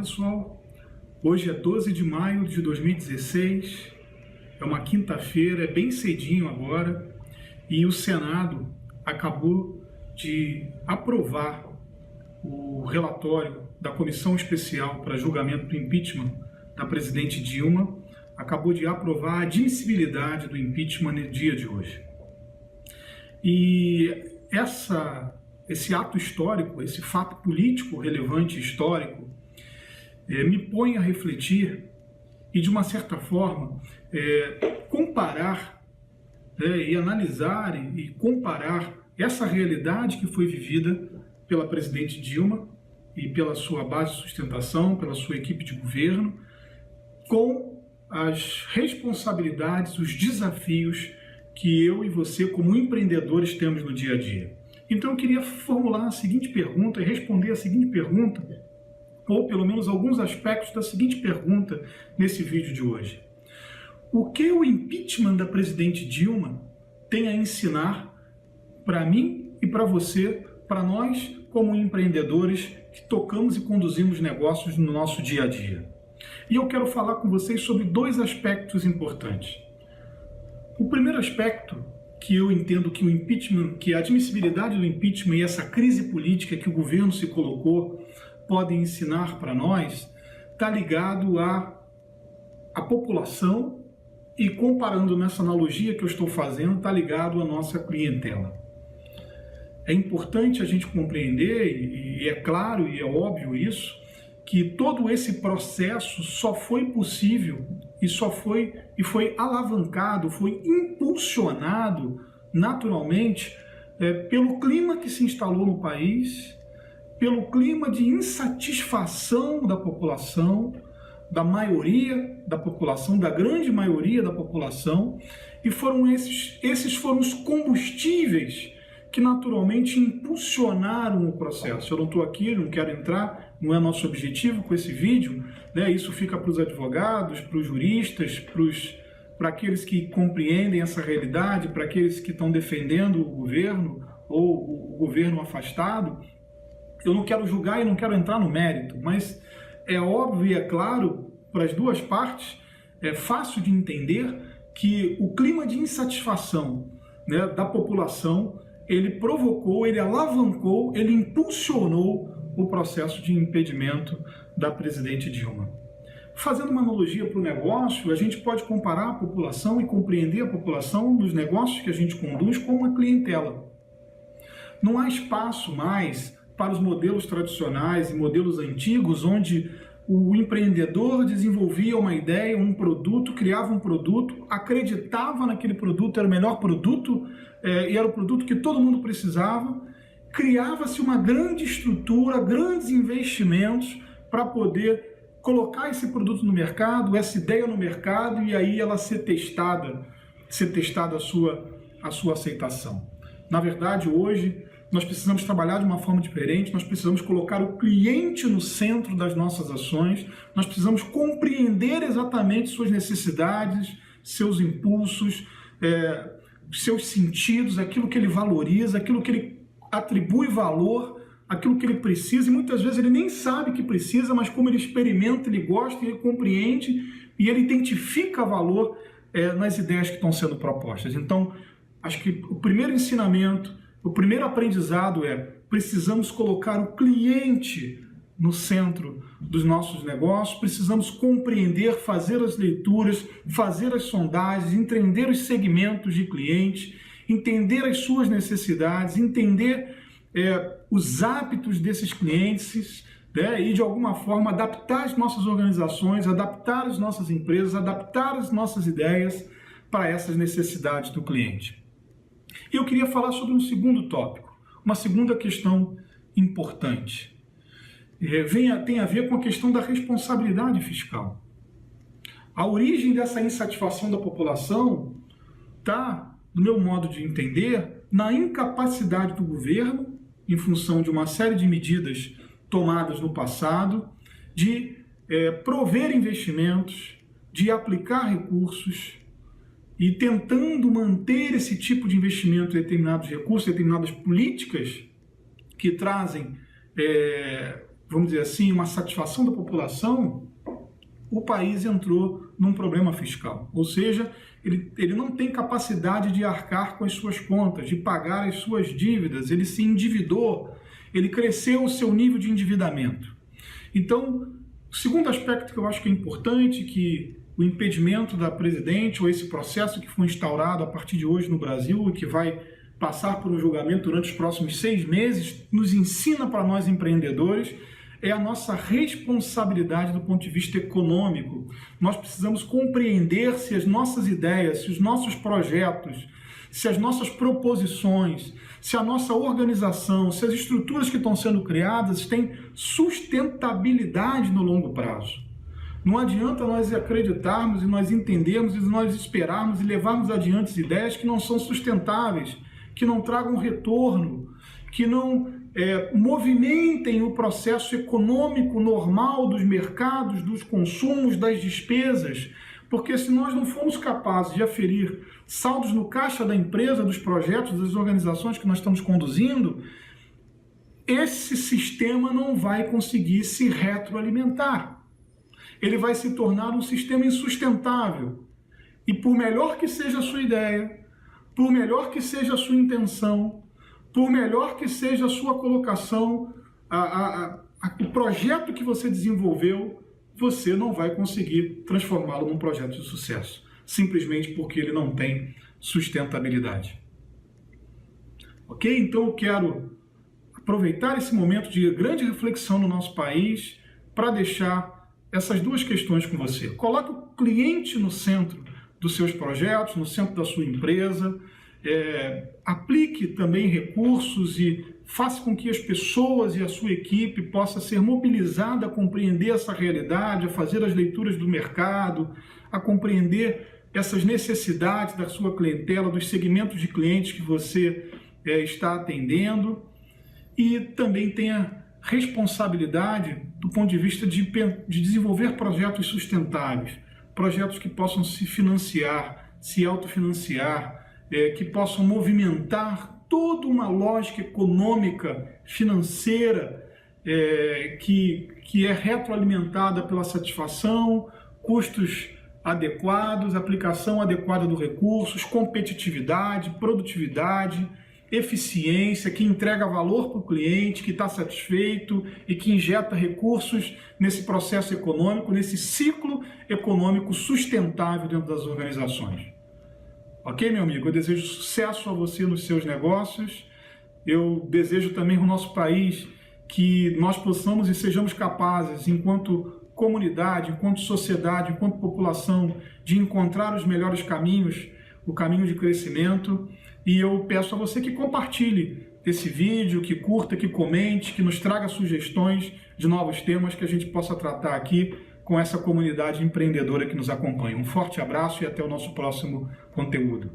pessoal, hoje é 12 de maio de 2016, é uma quinta-feira, é bem cedinho agora, e o Senado acabou de aprovar o relatório da Comissão Especial para Julgamento do Impeachment da presidente Dilma, acabou de aprovar a admissibilidade do impeachment no dia de hoje. E esse ato histórico, esse fato político relevante histórico, me põe a refletir e, de uma certa forma, comparar e analisar e comparar essa realidade que foi vivida pela presidente Dilma e pela sua base de sustentação, pela sua equipe de governo, com as responsabilidades, os desafios que eu e você, como empreendedores, temos no dia a dia. Então eu queria formular a seguinte pergunta e responder a seguinte pergunta, ou pelo menos alguns aspectos da seguinte pergunta nesse vídeo de hoje. O que o impeachment da presidente Dilma tem a ensinar para mim e para você, para nós como empreendedores que tocamos e conduzimos negócios no nosso dia a dia? E eu quero falar com vocês sobre dois aspectos importantes. O primeiro aspecto que eu entendo que o impeachment, que a admissibilidade do impeachment e essa crise política que o governo se colocou podem ensinar para nós, está ligado à população e, comparando nessa analogia que eu estou fazendo, está ligado à nossa clientela. É importante a gente compreender, e é claro e é óbvio isso, que todo esse processo só foi possível e foi alavancado, foi impulsionado naturalmente pelo clima que se instalou no país, pelo clima de insatisfação da população, da maioria da população, da grande maioria da população, e esses foram os combustíveis que naturalmente impulsionaram o processo. Eu não estou aqui, não quero entrar, não é nosso objetivo com esse vídeo, né? Isso fica para os advogados, para os juristas, para aqueles que compreendem essa realidade, para aqueles que estão defendendo o governo ou o governo afastado. Eu não quero julgar e não quero entrar no mérito, mas é óbvio e é claro para as duas partes, é fácil de entender que o clima de insatisfação, né, da população, ele provocou, ele alavancou, ele impulsionou o processo de impedimento da presidente Dilma. Fazendo uma analogia para o negócio, a gente pode comparar a população e compreender a população nos negócios que a gente conduz como uma clientela. Não há espaço mais para os modelos tradicionais e modelos antigos, onde o empreendedor desenvolvia uma ideia, um produto, criava um produto, acreditava naquele produto, era o melhor produto e era o produto que todo mundo precisava. Criava-se uma grande estrutura, grandes investimentos para poder colocar esse produto no mercado, essa ideia no mercado, e aí ela ser testada a sua aceitação. Na verdade, hoje, nós precisamos trabalhar de uma forma diferente, nós precisamos colocar o cliente no centro das nossas ações, nós precisamos compreender exatamente suas necessidades, seus impulsos, seus sentidos, aquilo que ele valoriza, aquilo que ele atribui valor, aquilo que ele precisa, e muitas vezes ele nem sabe que precisa, mas como ele experimenta, ele gosta, ele compreende e ele identifica valor nas ideias que estão sendo propostas. Então, acho que o primeiro ensinamento, o primeiro aprendizado precisamos colocar o cliente no centro dos nossos negócios, precisamos compreender, fazer as leituras, fazer as sondagens, entender os segmentos de clientes, entender as suas necessidades, entender os hábitos desses clientes, né, e de alguma forma adaptar as nossas organizações, adaptar as nossas empresas, adaptar as nossas ideias para essas necessidades do cliente. E eu queria falar sobre um segundo tópico, uma segunda questão importante. Tem a ver com a questão da responsabilidade fiscal. A origem dessa insatisfação da população está, do meu modo de entender, na incapacidade do governo, em função de uma série de medidas tomadas no passado, de prover investimentos, de aplicar recursos, e tentando manter esse tipo de investimento, determinados recursos, determinadas políticas que trazem vamos dizer assim, uma satisfação da população, o país entrou num problema fiscal. Ou seja, ele não tem capacidade de arcar com as suas contas, de pagar as suas dívidas, ele se endividou, ele cresceu o seu nível de endividamento. Então, o segundo aspecto que eu acho que é importante, que o impedimento da presidente, ou esse processo que foi instaurado a partir de hoje no Brasil e que vai passar por um julgamento durante os próximos 6 meses, nos ensina para nós empreendedores, é a nossa responsabilidade do ponto de vista econômico. Nós precisamos compreender se as nossas ideias, se os nossos projetos, se as nossas proposições, se a nossa organização, se as estruturas que estão sendo criadas têm sustentabilidade no longo prazo. Não adianta nós acreditarmos e nós entendermos e nós esperarmos e levarmos adiante ideias que não são sustentáveis, que não tragam retorno, que não movimentem o processo econômico normal dos mercados, dos consumos, das despesas, porque se nós não formos capazes de aferir saldos no caixa da empresa, dos projetos, das organizações que nós estamos conduzindo, esse sistema não vai conseguir se retroalimentar. Ele vai se tornar um sistema insustentável. E por melhor que seja a sua ideia, por melhor que seja a sua intenção, por melhor que seja a sua colocação, o projeto que você desenvolveu, você não vai conseguir transformá-lo num projeto de sucesso, simplesmente porque ele não tem sustentabilidade. Ok? Então eu quero aproveitar esse momento de grande reflexão no nosso país para deixar essas duas questões com você. Coloque o cliente no centro dos seus projetos, no centro da sua empresa, aplique também recursos e faça com que as pessoas e a sua equipe possa ser mobilizada a compreender essa realidade, a fazer as leituras do mercado, a compreender essas necessidades da sua clientela, dos segmentos de clientes que você está atendendo, e também tenha responsabilidade do ponto de vista de desenvolver projetos sustentáveis, projetos que possam se financiar, se autofinanciar, que possam movimentar toda uma lógica econômica, financeira, que é retroalimentada pela satisfação, custos adequados, aplicação adequada dos recursos, competitividade, produtividade, eficiência, que entrega valor para o cliente, que está satisfeito e que injeta recursos nesse processo econômico, nesse ciclo econômico sustentável dentro das organizações. Ok, meu amigo? Eu desejo sucesso a você nos seus negócios. Eu desejo também ao nosso país que nós possamos e sejamos capazes, enquanto comunidade, enquanto sociedade, enquanto população, de encontrar os melhores caminhos, o caminho de crescimento. E eu peço a você que compartilhe esse vídeo, que curta, que comente, que nos traga sugestões de novos temas que a gente possa tratar aqui com essa comunidade empreendedora que nos acompanha. Um forte abraço e até o nosso próximo conteúdo.